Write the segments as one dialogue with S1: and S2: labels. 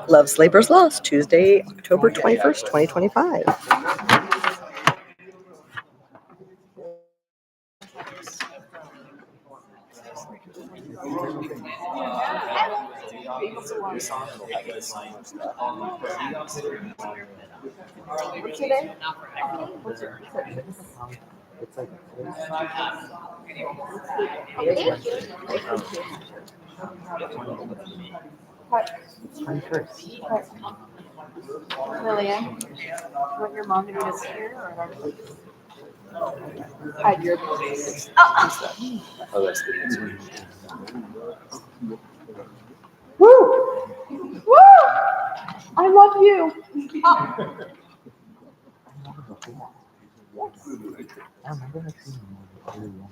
S1: Love's Labor's Lost, Tuesday, October 21st, 2025. Today? It's like
S2: Lillian, you want your mom to meet us here or hide your place?
S3: Oh, that's good.
S2: Woo! Woo! I love you.
S1: I remember that scene when we were young.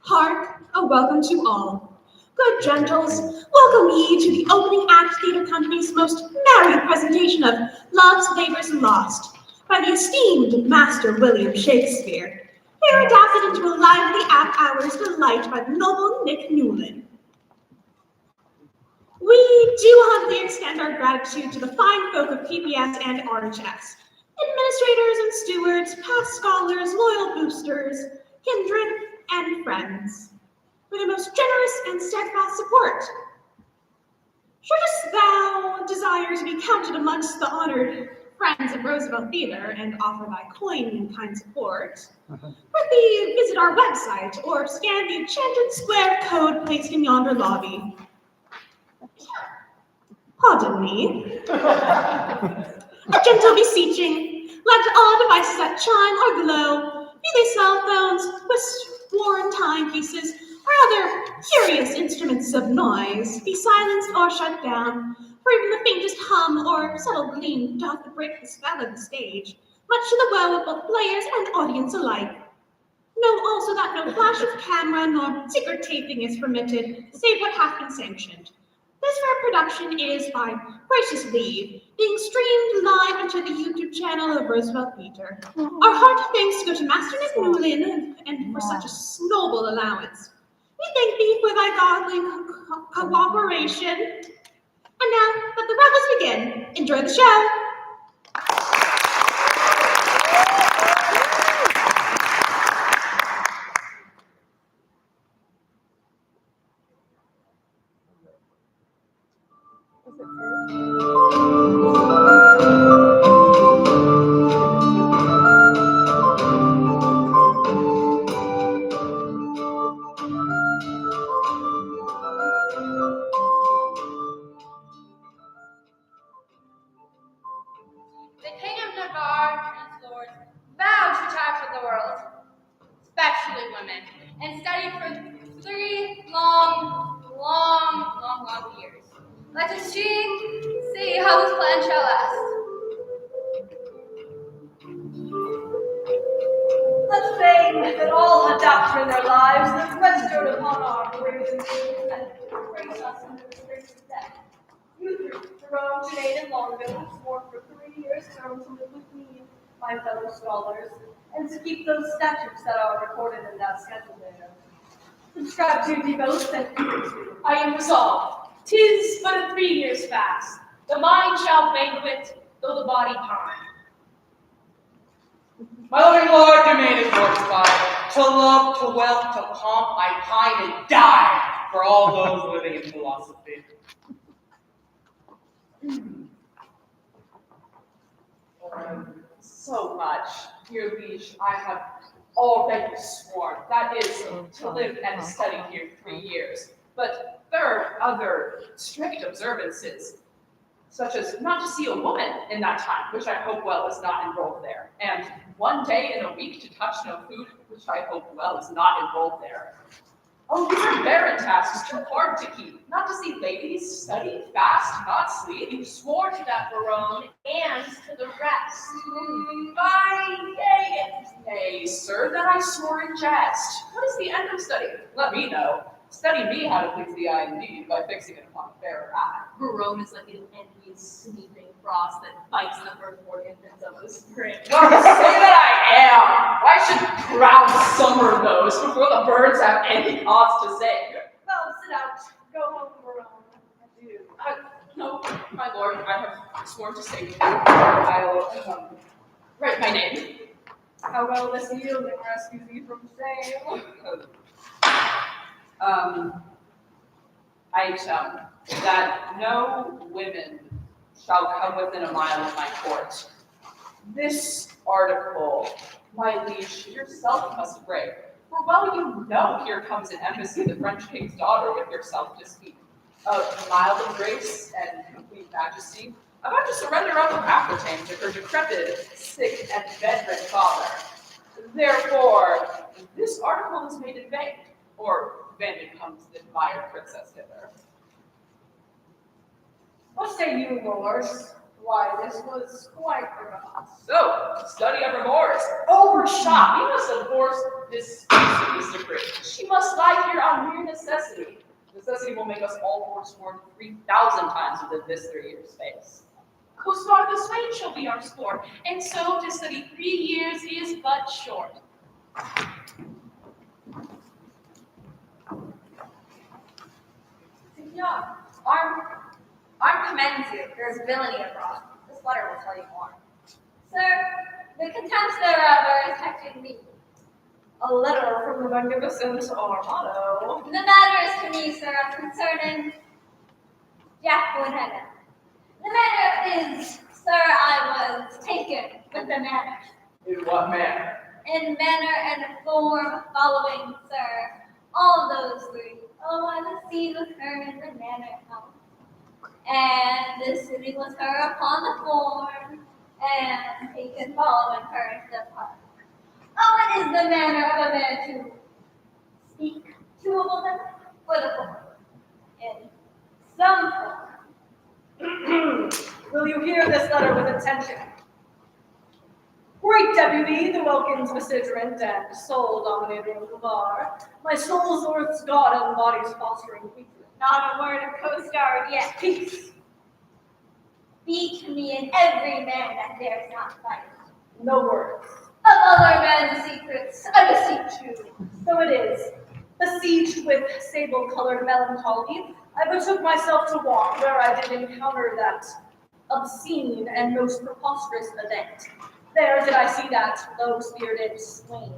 S4: Hark, a welcome to all. Good gentles, welcome ye to the opening act theatre company's most merry presentation of Love's Labor's Lost by the esteemed Master William Shakespeare, here adapted into a lively hour's delight by the noble Nick Newlin. We do humbly extend our gratitude to the fine folk of PPS and RHS, administrators and stewards, past scholars, loyal boosters, kindred, and friends, for their most generous and steadfast support. Shouldst thou desire to be counted amongst the honored friends of Roosevelt Theater and offer thy coin in kind support, prithee visit our website or scan the enchanted square code placed in yonder lobby. Pardon me. A gentle beseeching, let all devices that chime or glow, be they cell phones, worn timepieces, or other curious instruments of noise, be silenced or shut down, for even the faintest hum or subtle gleam doth break the spell of the stage, much to the woe of both players and audience alike. Know also that no flash of camera nor secret taping is permitted, save what hath been sanctioned. This fair production is, by gracious leave, being streamed live onto the YouTube channel of Roosevelt Theater. Our heart thanks go to Master Nick Newlin and for such a noble allowance. We thank thee for thy godly cooperation. And now, let the revels begin. Enjoy the show.
S5: The King of Navarre and his lords vowed to retire from the world, especially women, and studied for 3 long years. Let us see how this plan shall last. Let's feign that all had doctrine in their lives that restored upon our graves and praise us in the disgrace of death. You three, Jerome, Janae, and Longville, swore for 3 years term to live with me,
S6: my fellow scholars, and to keep those statutes that are recorded in that schedule there. Subscribe to the both and to.
S4: I am resolved. 'Tis but a 3 years fast. The mind shall banquet, though the body pine.
S7: My loving lord, domain is mortified. To love, to wealth, to pomp, I pine and die for all those living in philosophy.
S8: So much, your liege, I have already sworn. That is, to live and study here 3 years. But third, other strict observances, such as not to see a woman in that time, which I hope well is not enrolled there, and 1 day in a week to touch no food, which I hope well is not enrolled there. Oh, these are barren tasks, too hard to keep. Not to see ladies study, fast, not sleep.
S5: You swore to that, Barone, and to the rest.
S8: Nay, sir, that I swore in jest. What is the end of study? Let me know. Study me how to please the eye indeed, by fixing it upon a fairer eye.
S5: Barone is like an envious sneaking frost that bites the firstborn infants of the spring.
S8: Not to say that I am! Why should proud summer nose before the birds have any cause to sing?
S6: Well, sit out. Go home, Barone. Adieu.
S8: No, my lord, I have sworn to stay with you. I'll write my name.
S6: How well this yielding rescues you from shame.
S8: Item, that no women shall come within a mile of my court. This article, my liege, yourself must break. For well you know here comes an embassy, the French king's daughter, with yourself to speak. Of mild of grace and complete majesty, about to surrender up her Aquitaine to her decrepit, sick, and bedridden father. Therefore, this article is made in vain, or then comes the admired princess hither.
S6: What say you, lords? Why, this was quite forgotten.
S8: So, study of remorse. Overshot. We must enforce this species decree. She must lie here on mere necessity. Necessity will make us all forsworn 3,000 times within this 3 year space.
S4: Co-star the swain shall be our sport, and so to study 3 years is but short.
S9: Signor, arm commends you. There is villainy abroad. This letter will tell you more. Sir, the contempt thereof is touching me.
S6: A letter from the magnificent Armado.
S9: The matter is to me, sir, concerning Jack Winena. The matter is, sir, I was taken with the manner.
S8: In what manner?
S9: In manner and form following, sir, all those three. Oh, I was seen with her in the manor house, and the sitting with her upon the form, and taken following her into the park. Oh, it is the manner of a man to speak to a woman for the form, in some form.
S6: Will you hear this letter with attention? Great deputy, the Wilkins belligerent and soul dominator of the bar, my soul's Lord's God and body's fostering weakness.
S9: Not a word of co-star yet.
S6: Peace.
S9: Speak to me in every man that dares not fight.
S6: No words.
S9: Of other men's secrets, I beseech you.
S6: So it is. Besieged with sable-colored melancholy, I betook myself to walk where I did encounter that obscene and most preposterous event. There did I see that low-spirited swain,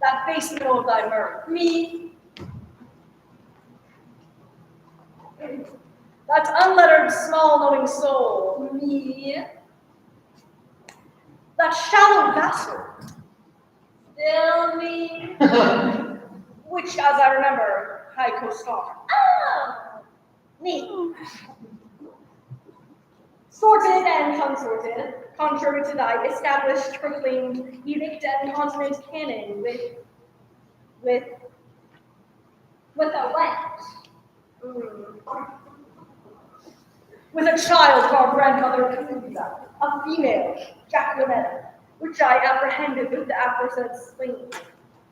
S6: that base middle of thy mirth.
S9: Me,
S6: that unlettered, small-knowing soul.
S9: me,
S6: That shallow vassal,
S9: still me.
S6: which, as I remember, high co-star.
S9: Oh, me.
S6: Sorted and consorted, contrary to thy established, proclaimed edict and consonant canon, with
S9: With a wench.
S6: with a child of our grandmother Cafusa, a female, Jacqueline, which I apprehended with the aforesaid sling,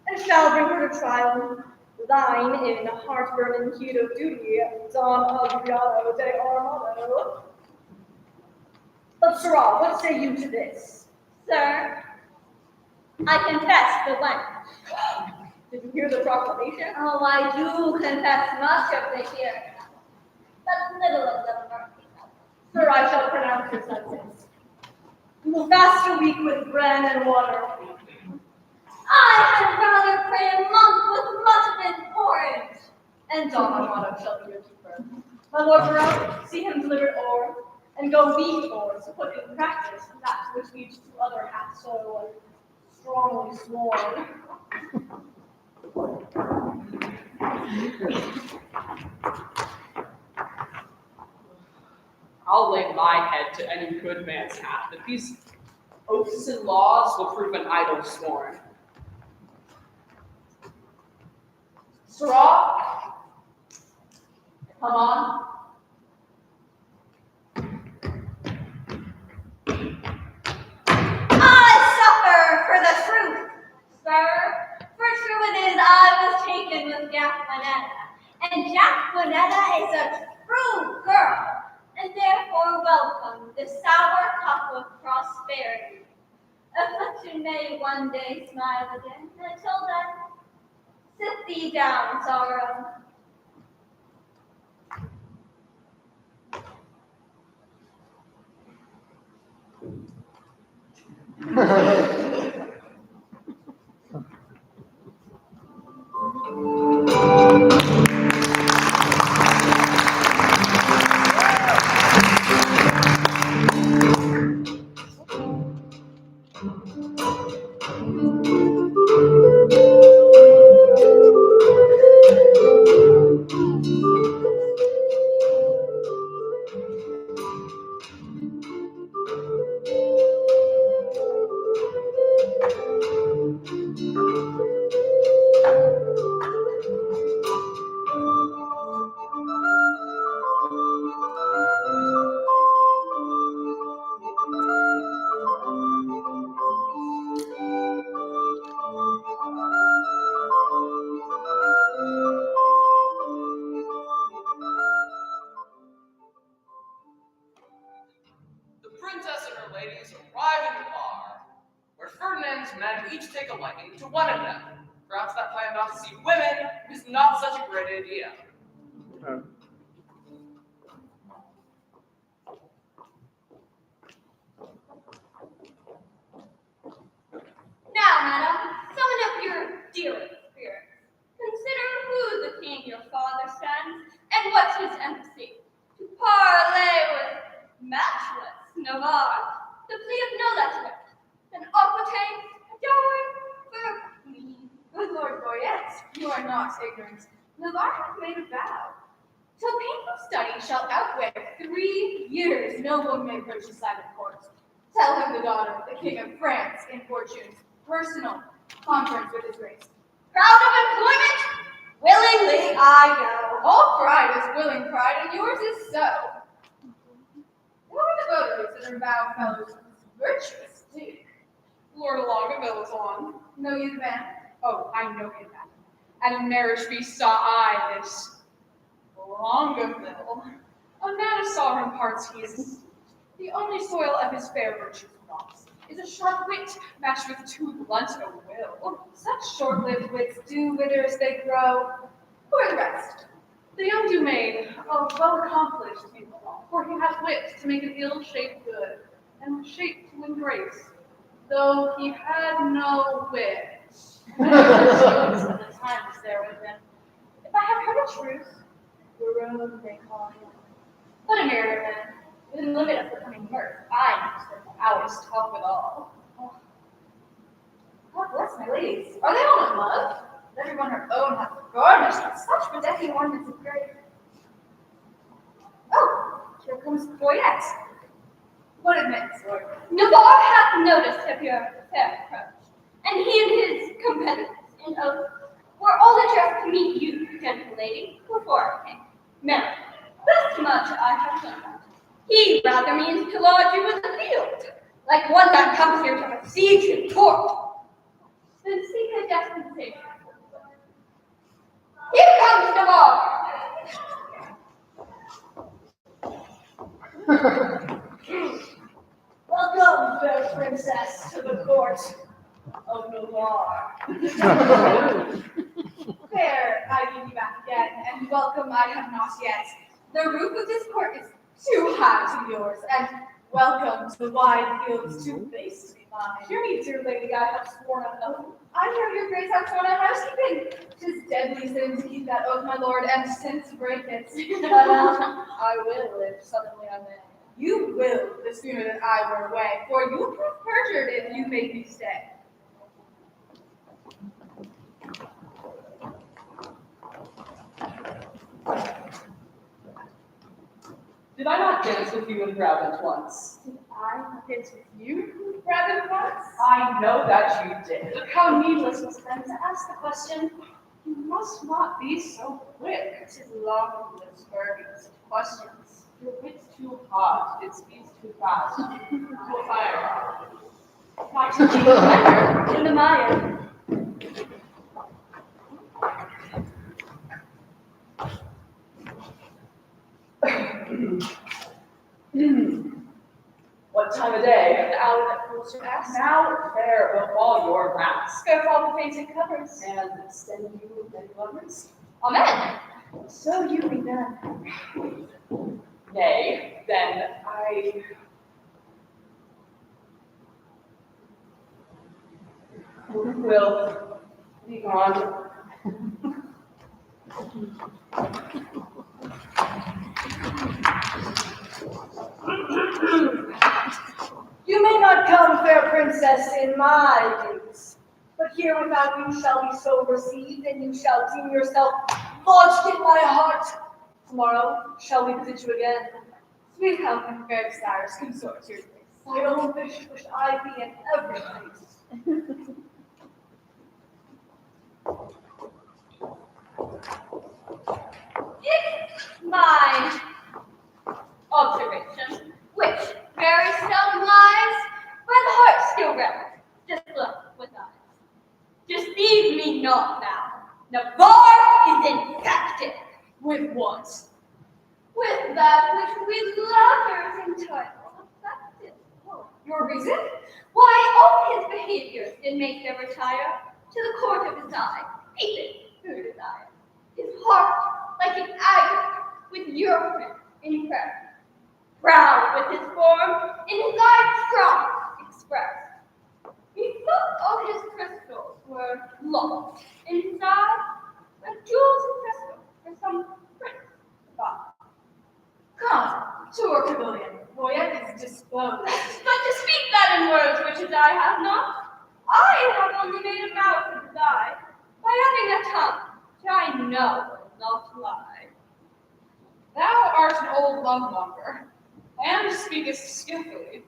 S6: and shall bring her to trial. Thine in heart-burning heat of duty, Don Adriano de Armado. But, Sirrah, what say you to this?
S9: Sir, I confess the one.
S6: Did you hear the proclamation?
S9: Oh, I do confess much of the here, but little of the mercy.
S6: Sir, I shall pronounce your sentence. You will fast a week with bread and water.
S9: I had rather pray a month with mustard and porridge.
S6: And Don Armado shall be your keeper. My Lord Barone, see him deliver ore, and go beat ores to put in practice that which each other hath so strongly sworn.
S8: I'll lay my head to any good man's hat that these oaths and laws will prove an idol sworn. Straw, come on.
S9: I suffer for the truth, sir. For true it is I was taken with Jacqueminetta, and Jacqueminetta is a true girl, and therefore welcome the sour cup of prosperity. Affliction may one day smile again, until then, sit thee down, sorrow.
S7: The princess and her ladies arrive in the bar, where Ferdinand's men each take a liking to one of them. Perhaps that plan not to see women is not such a great idea.
S9: Now, madam, summon up your dearest spirits. Consider who the king your father sends, and what's his embassy. To parley with matchless Navarre, the plea of no less wit than Aquitaine, dowry for a queen.
S2: Good Lord Goyette, you are not ignorant. Navarre hath made a vow. Till painful study shall outweigh 3 years, no one may approach his side of court. Tell him the daughter, the king of France, in fortune's personal conference with his grace.
S9: Proud of employment? Willingly I go.
S2: All pride is willing pride, and yours is so. What are the votaries that are vow fellows of this virtuous duke?
S8: Lord Longueville is on.
S2: Know you the man?
S8: Oh, I know him that. At a marriage feast saw I this Longueville. A man of sovereign parts he is. The only soil of his fair virtues lost is a sharp wit matched with too blunt a will.
S2: Such short-lived wits do wither as they grow. Who are the rest?
S8: The young Dumaine, a well-accomplished people, for he hath wit to make an ill shape good, and shape to win grace, though he had no wit.
S2: The time is there with him. If I have heard a truth, Barone they call him. But a merry man, within the limit of becoming mirth, I must spend hours talk with all. Oh. God bless my ladies. Are they all in love? Everyone her own hath garnished with such bedecking ornaments of grace. Oh, here comes Goyette. What admits, Lord?
S9: Navarre hath noticed of your fair approach, and he and his competitors in oath were all addressed to meet you, gentle lady, before I came. Now, thus much I have done. He rather means to lodge you in the field, like one that comes here to besiege his court. Then seek a dispensation. Here comes Navarre. Well
S6: Welcome, fair princess, to the court of Noir.
S5: Fair, I give you back again, and welcome I have not yet. The roof of this court is too high to be yours, and welcome to the wide fields too base to be mine.
S6: Hear me, dear lady, I have sworn an oath.
S5: I hear your grace hath sworn on housekeeping. 'Tis deadly sin to keep that oath, my lord, and sin to break it.
S6: I will if suddenly I may.
S5: You will the sooner that I were away, for you prove perjured if you make me stay.
S8: Did I not dance with you in Brabant once?
S5: Did I not dance with you, rather once?
S8: I know that you did.
S6: How needless was then to ask the question.
S8: You must not be so quick.
S6: It is long with spurgings of questions.
S8: Your wit's too hot, it speeds too fast. To a fire.
S6: Why to be fire in the mire?
S8: What time of day?
S6: The hour that fools your ass.
S8: Now fair of all your wraps,
S6: Scarf all the fainting covers.
S8: and send you many lovers.
S5: Amen.
S6: So you be done.
S8: Nay, then I will be gone.
S6: You may not come, fair princess, in my days, but here without you shall be so received, and you shall deem yourself lodged in my heart. Tomorrow shall we visit you again.
S5: Sweet health and fair desires consort to your face.
S6: My own wish I be in every place.
S9: It's my observation, which very seldom lies where the heart still rests. Just look with eyes. Deceive me not now. Navarre is infected.
S6: With what?
S9: With that which we lovers entitle affected.
S6: Your reason?
S9: Why, all his behaviors did make them retire to the court of his eye, peeping through his eye. His heart, like an agate, with your print in prayer. Proud with his form, in his eye strong expressed. Methought all his crystals were locked in his eye, like jewels in crystal for some prince thought.
S5: Come to our pavilion, for yet is disclosed.
S9: But to speak that in words which his eye hath not, I have only made a mouth of his eye, by having a tongue, which I know will not lie.
S8: Thou art an old lovemonger, and speakest skillfully.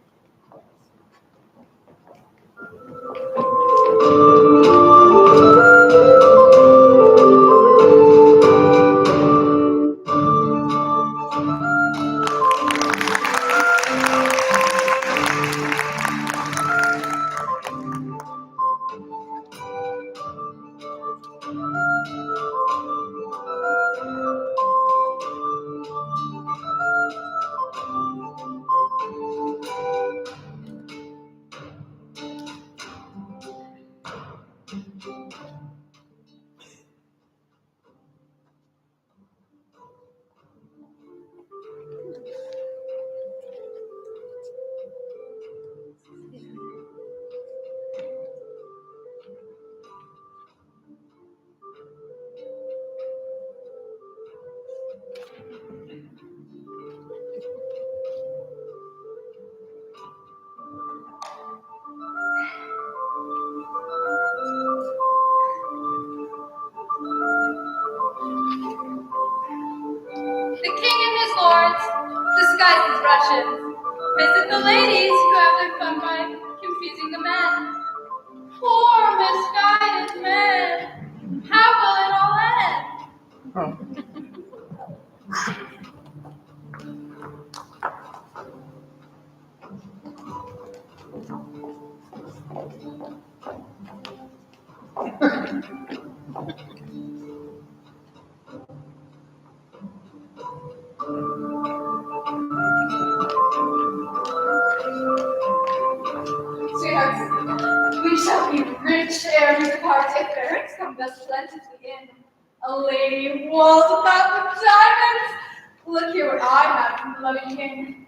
S5: The king and his lords, disguised as Russians, visit the ladies who have their fun by confusing the men. Poor misguided men, how will it all end?
S2: rich ere we depart, if parents come thus plentifully in. A lady walls about with diamonds. Look here what I have from the loving king.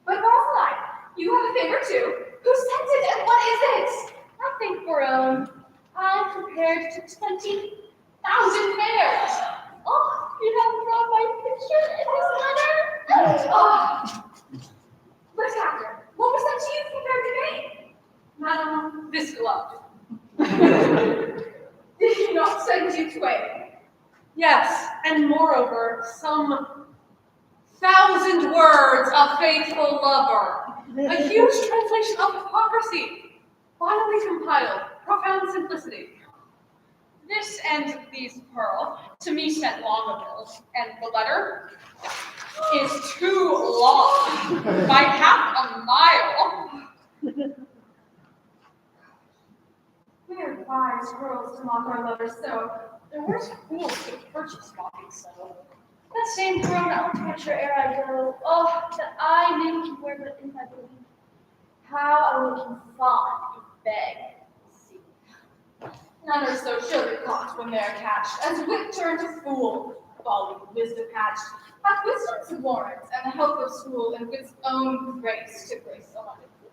S2: But Rosaline, you have a favor too. Who sent it and what is it? Nothing for own. I prepared to 20,000 fares. Oh, you have brought my picture in this letter? Oh. But Catherine, what was sent to you from Mary Jane? Madam, this glove. Did he not send you twain?
S4: Yes, and moreover, some 1,000 words of faithful lover. A huge translation of hypocrisy, finely compiled, profound simplicity. This and these pearl, to me sent long ago, and the letter is too long, by half a mile.
S2: We are wise girls to mock our lovers so.
S4: The worst fools could purchase mocking so.
S2: That same throne I'll torture ere I go. Oh, that I knew he were but in my belief. How I would fawn and beg and see. None are so surely caught when they are catched, as wit turned to fool, folly wisdom hatched. Hath wisdom's warrants and the help of school and wit's own grace to grace a hundred fool.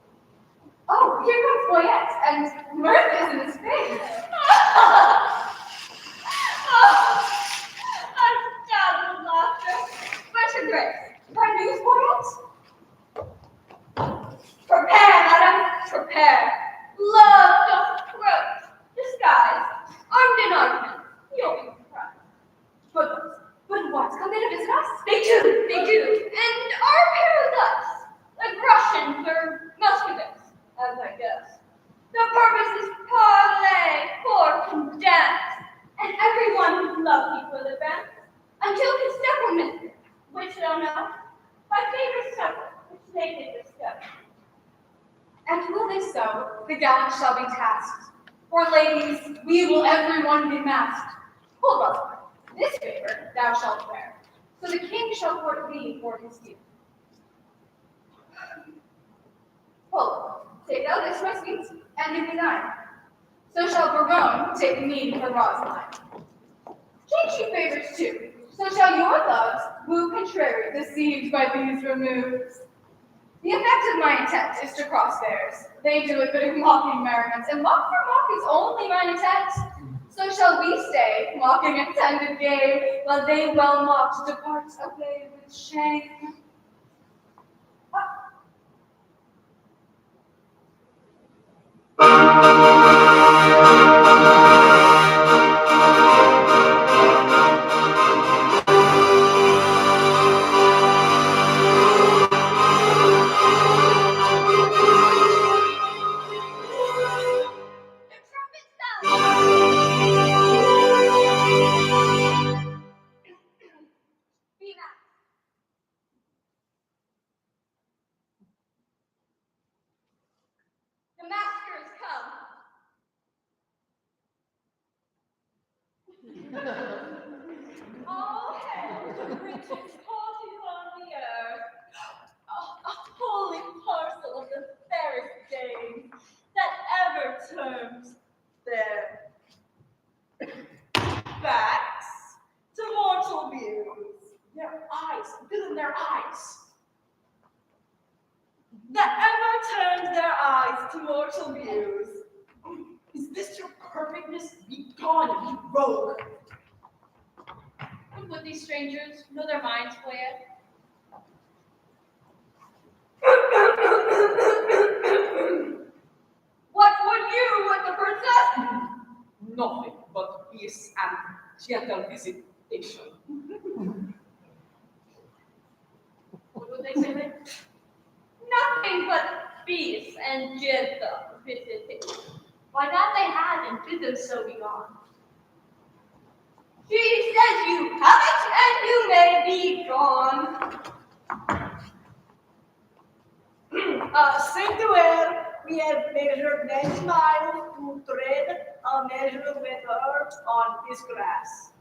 S2: Oh, here comes Foyette, and mirth is in his face. Undazzled laughter. Much grace. My news, Foyette? Prepare, madam, prepare. Love doth approach. Disguise. Armed in argument. You'll be surprised. But what? Come in to visit us? They do. And are perilous. Like Russians or Muscovites, as I guess. Their purpose is parley for condemned. And everyone whose love he will advance. Until his settlement, which thou know, my favorite several, which they did discover. And will they so, the gallant shall be tasked. For ladies, we will everyone be masked. Hold on, this favor thou shalt wear, so the king shall court thee for his due. Hold, take thou this, my sweet, and give me thine. So shall Bourbon take me for Rosaline. Change ye favors too, so shall your loves, woo contrary, deceived by these removes. The effect of my intent is to cross theirs. They do it but in mocking merriments, and mock for mock is only mine intent. So shall we stay, mocking intended game, while they well mocked depart away with shame. The maskers come. All hail the richest parties on the earth. A holy parcel of the fairest dames that ever turned their backs to mortal views.
S4: Their eyes, villain, their eyes.
S2: That ever turned their eyes to mortal views.
S4: Is this your perfectness? Be gone, you rogue.
S5: Would these strangers know their minds, Foyette?
S2: What would you with the princess?
S8: Nothing but peace and gentle visitation.
S5: What would they say then?
S2: Nothing but peace and gentle visitation. Why that they had and bid them so be gone. She says you have it and you may be gone.
S10: Sanctuary, we have measured many miles to tread a measure with her on this grass.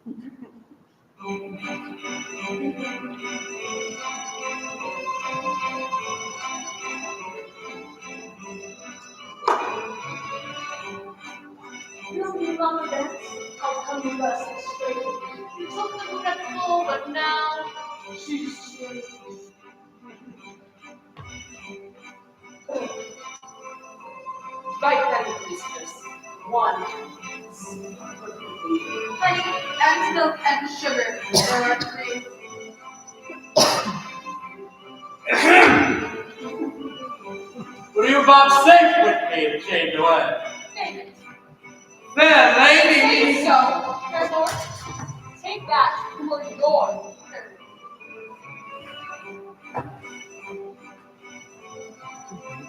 S6: tell me about that? How come you got so straight?
S5: You took the moon at full, but now
S6: She's straight.
S8: Right then, mistress. One.
S5: honey and milk and sugar. There are three.
S3: Will you vouchsafe with me to change away?
S5: David,
S3: Fair
S5: say
S3: lady!
S5: so, fair lord. Take that for your courage.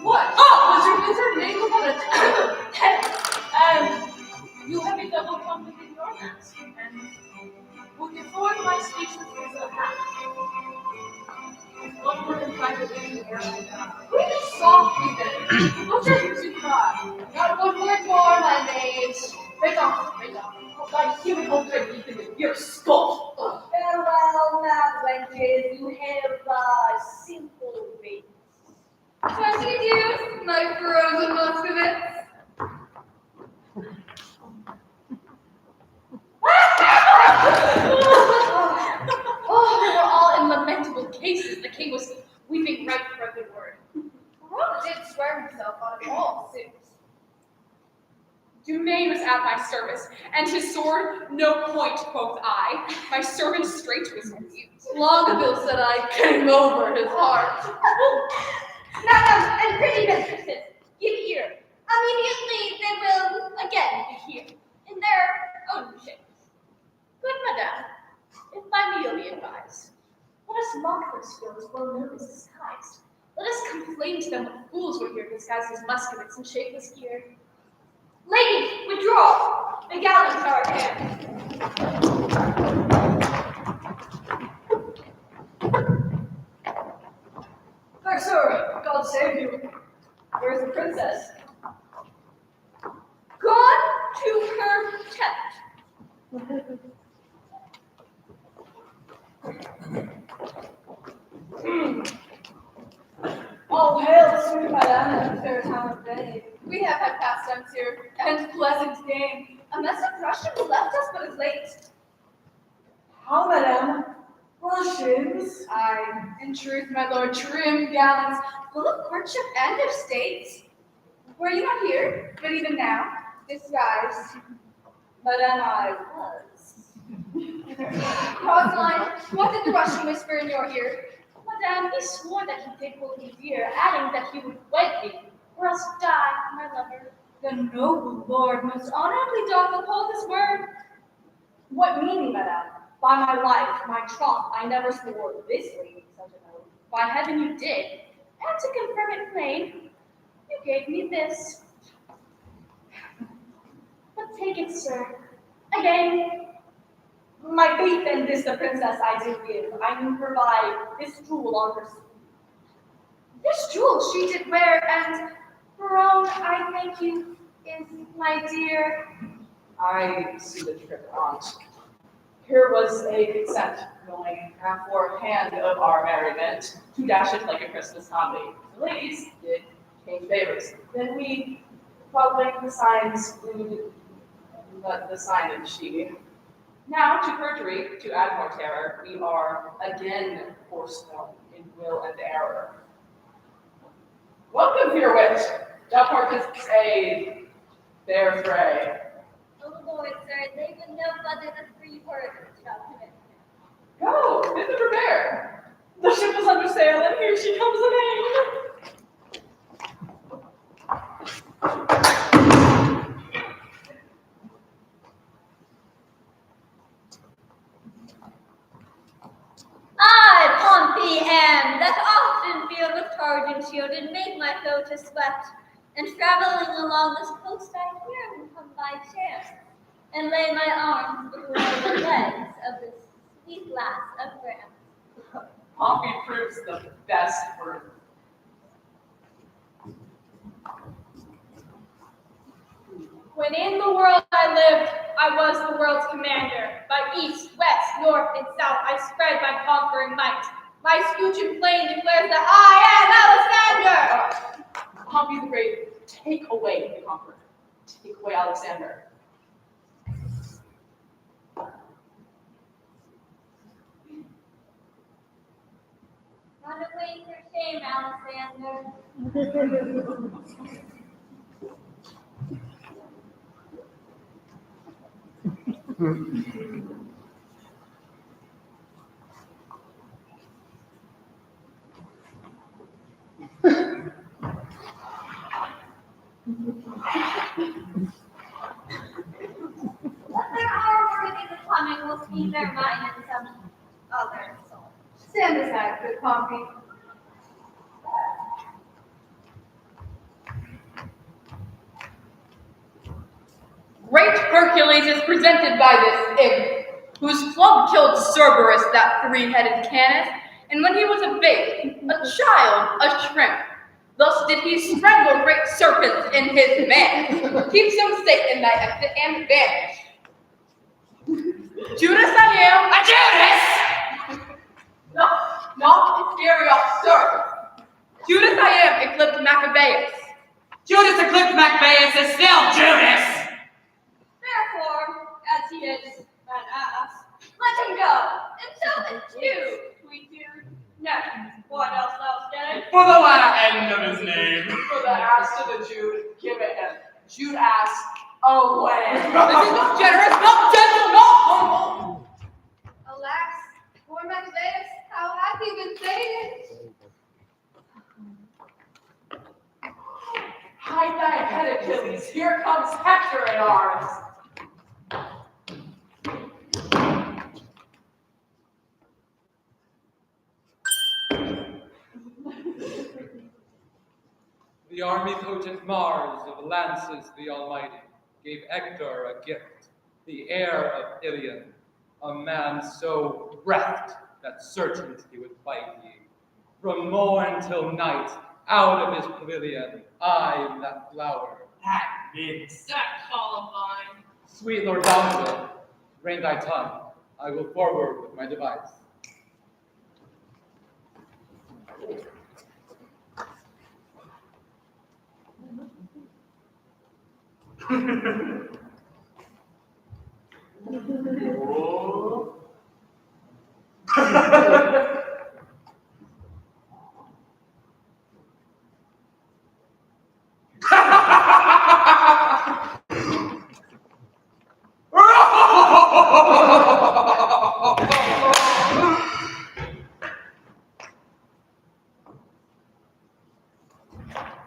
S5: What? Oh, was your name upon a you have a double tongue within your mask, and will give forth my speech with his hat. One word in private in the air like that. Breathe softly then. Don't try to cry. Not one word more, my maids. Break off, break off.
S8: Thy human ultra deep in your skull.
S10: Farewell, mad wenches. You have simple faith.
S5: 20 years, my frozen Muscovites. Oh, they were all in lamentable cases. The king was weeping right for a good word. Rook did swear himself on a false suit. Dumaine was at my service, and his sword no point, quoth I. My servant straight was mute. Long ago, said I, came over his heart.
S9: Madam and pretty mistresses, give ear. Immediately they will again be here, in their own shapes.
S5: Good madame, if my meal be advised, let us mock their skills well known as disguised. Let us complain to them what fools were here disguised as Muscovites and shapeless gear. Ladies, withdraw! The gallants are at hand.
S6: Fair sir, God save you. Where's the princess?
S9: God to her tent.
S6: All hail, sweet madame, fair town of day.
S5: We have had pastimes here, and pleasant game. A mess of Russians left us but is late.
S6: How, madame? Russians?
S5: Aye, in truth, my lord, trim gallants, full of courtship and of state. Were you not here, but even now, disguised?
S6: Madame, I was.
S5: Rosaline, what did the Russian whisper in your ear? Madame, he swore that he did hold you dear, adding that he would wed me, or else die, my lover. The noble lord most honorably doth uphold his word.
S6: What meaning, madame? By my life, my troth, I never swore this lady such an oath.
S5: By heaven you did, and to confirm it plain, you gave me this. But take it, sir. Again,
S6: My faith in this, the princess I do give. I can provide this jewel on her.
S5: this jewel she did wear, and her own, I thank you, is my dear.
S8: I see the trick, aunt. Here was a consent going aforehand of our merriment to dash it like a Christmas comedy. The ladies did change favors. Then we, following the signs, glued the sign of she. Now to perjury, to add more terror, we are again forsworn in will and error. Welcome, fair witch. Thou partest a fair fray.
S9: Oh Lord, sir, they would know whether the free word shall commit.
S8: Go, bid them prepare.
S6: The ship is under sail, and here she comes again.
S9: I, Pompey, am that often feel with courage and shield and make my foe to sweat. And traveling along this coast, I hear him come by chance, and lay my arms before the legs of this sweet lass of France.
S8: Pompey proves the best word.
S2: When in the world I lived, I was the world's commander. By east, west, north, and south, I spread my conquering might. My scutcheon plain declares that I am Alexander!
S8: Pompey the Great, take away the conqueror. Take away Alexander.
S9: Run away for shame, Alexander. What there are worthy the coming will speak their mind in some other soul.
S5: Stand aside, good Pompey. Great Hercules is presented by this imp, whose club killed Cerberus, that three-headed Canis, and when he was a babe, a child, a shrimp. Thus did he strangle great serpents in his man, keeps them safe in thy exit and vanish. Judas I am, a Judas! No, not inferior, sir. Judas I am, eclipsed Maccabeus.
S3: Judas eclipsed Maccabeus is still Judas!
S6: Therefore, as he is an ass, let him go, and tell the Jew, sweet Jude. No, what else thou say?
S3: For the latter end of his name.
S8: For the ass to the Jude, give it him. Jude asked, away.
S5: This is not generous, not gentle, not humble.
S2: Alas, poor Maccabeus, how hath he been sated?
S8: Hide thy head, Achilles. Here comes Hector in arms.
S11: The army-potent Mars of Lances the Almighty gave Hector a gift, the heir of Ilion, a man so breathed that certain he would fight ye. From morn till night, out of his pavilion, I am that flower.
S3: That minx.
S7: That Columbine.
S11: Sweet Lord Downville, rein thy tongue. I will forward with my device.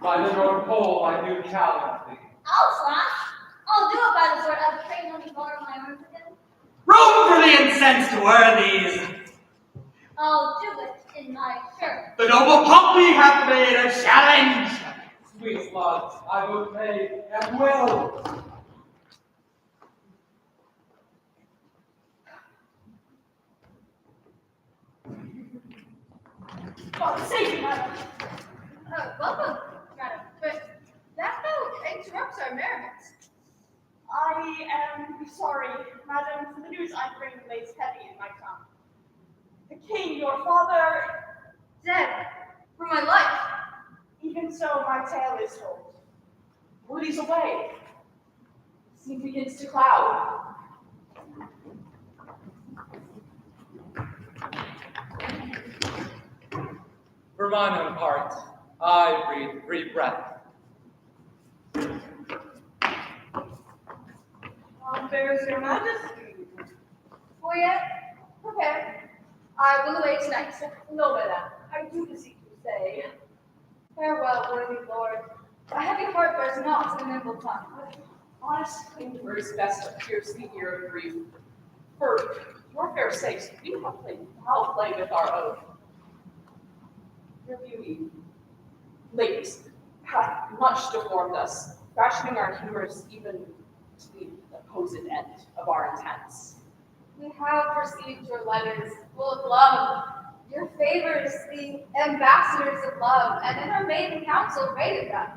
S11: By the North Pole I do challenge thee.
S9: I'll slash. I'll do it by the sword. I've trained let me borrow my arms again.
S3: Room for the incensed worthies!
S9: I'll do it in my shirt.
S3: The noble Pompey hath made a challenge!
S11: Sweet slugs, I would pay and will.
S6: God save you, madam.
S2: Welcome, madam, but that fellow interrupts our merriments.
S6: I am sorry, madam, for the news I bring lays heavy in my tongue. The king, your father,
S2: Dead, for my life.
S6: even so my tale is told.
S8: Word is away. Scene begins to cloud.
S11: For mine own part, I breathe free breath.
S6: Bears your majesty.
S2: For yet, prepare. I will away tonight.
S6: No, madam, I do beseech you, say.
S2: Farewell, worthy lord. A heavy heart bears not a nimble tongue.
S8: Honest clinker is best to pierce the ear of grief. For your fair sakes, we have played foul play with our oath. Your beauty, ladies, hath much deformed us, fashioning our humors even to the opposed end of our intents.
S2: We have received your letters full of love, your favors, the ambassadors of love, and in our maiden council rated them.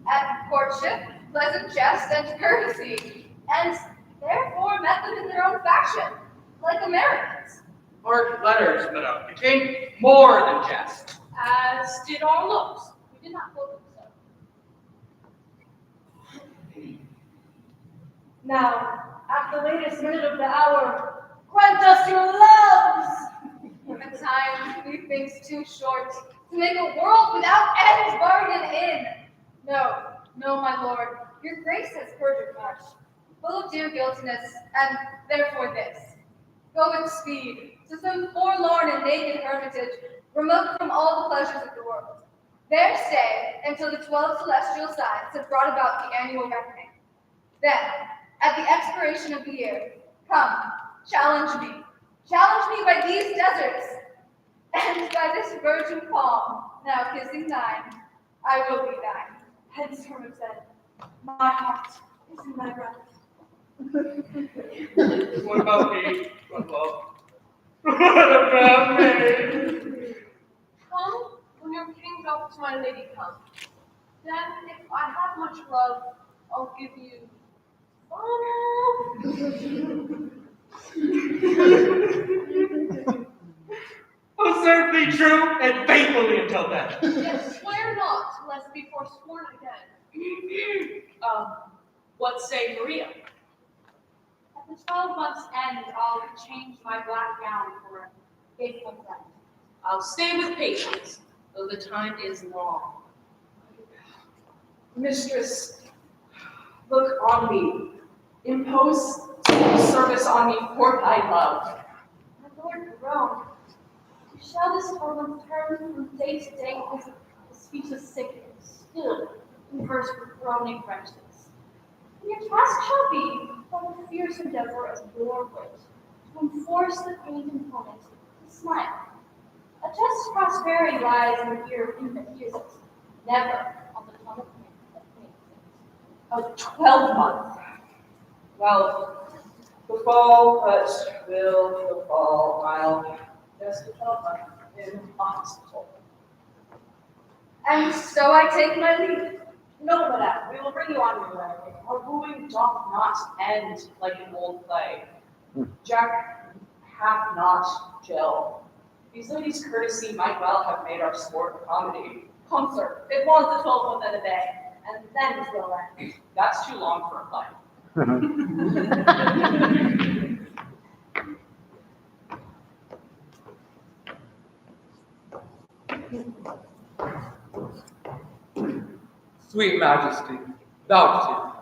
S2: At courtship, pleasant jest and courtesy, and therefore met them in their own fashion, like Americans.
S3: Our letters, madam, became more than jest.
S6: As did our looks. We did not quote them so. Now, at the latest minute of the hour, grant us your loves!
S5: A time methinks too short to make a world without ends bargain in. No, no, my lord, your grace has perjured much, full of dear guiltiness, and therefore this. Go with speed to some forlorn and naked hermitage, remote from all the pleasures of the world. There stay until the 12 celestial signs have brought about the annual reckoning. Then, at the expiration of the year, come, challenge me by these deserts, and by this virgin palm, now kissing thine, I will be thine.
S6: Hence, hermit said, my heart is in my breath.
S3: What about me? What about me?
S4: Come when your king drops my lady come. Then, if I have much love, I'll give you
S3: Oh, certainly true and faithfully until then.
S4: Yet swear not, lest be forsworn again.
S8: What say Maria?
S6: At the 12 months' end, I'll change my black gown for a faithful friend.
S8: I'll stay with patience, though the time is long. Mistress, look on me. Impose service on me for thy love.
S6: My lord groaned. Shall this woman turn from day to day his speech is sick and still converse with groaning wretches? And your task shall be but a fierce endeavor of your wit to enforce the pain component to smile. A just prosperity lies in the ear of him that hears it, never on the tongue of him that thinks it.
S8: A 12-month. Well, befall, but will befall. I'll just a 12-month in a hospital.
S5: And so I take my leave.
S8: No, madame, we will bring you on your way. Our wooing doth not end like an old play. Jack hath not Jill. These ladies' courtesy might well have made our sport a comedy.
S6: Come, sir, it wants the 12 month and a day, and then it will end.
S8: That's too long for a play.
S11: Sweet Majesty, vouchsafe,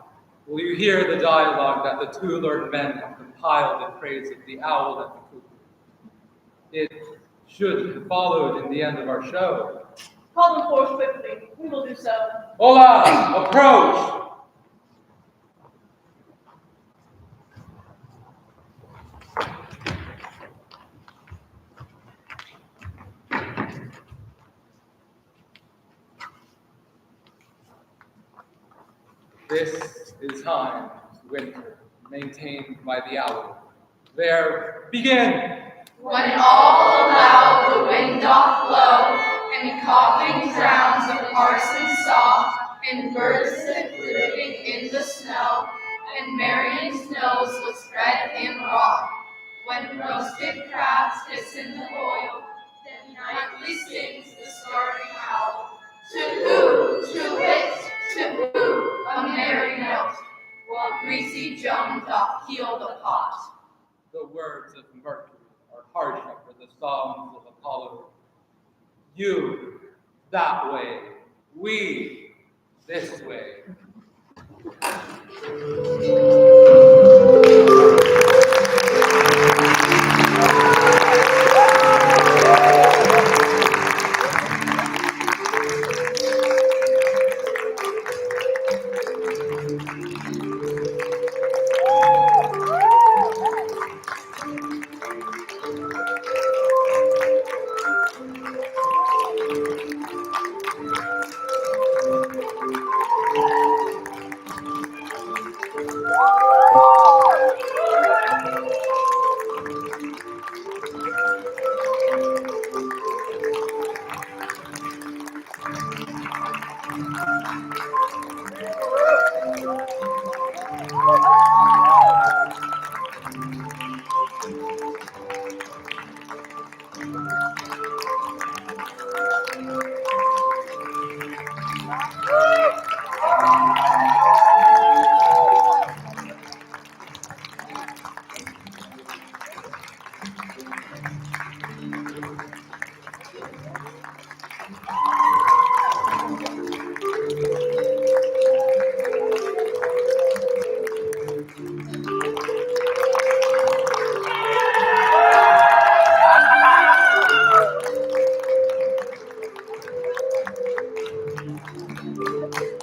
S11: will you hear the dialogue that the two learned men have compiled in praise of the owl and the cuckoo? It should have followed in the end of our show.
S6: Call them forth quickly. We will do so.
S11: Hola, approach! This is time's winter, maintained by the owl. There, begin!
S5: When all aloud the wind doth blow, and coughing drowns of parson's saw, and birds sit living in the snow, and Marion's nose was red and raw. When roasted crabs hiss in the oil, then nightly sings the starry owl. To who, to wit, to who, a merry note, while greasy Joan doth heel the pot.
S11: The words of Mercury are harsher for the songs of Apollo. You, that way, we, this way.
S1: Um,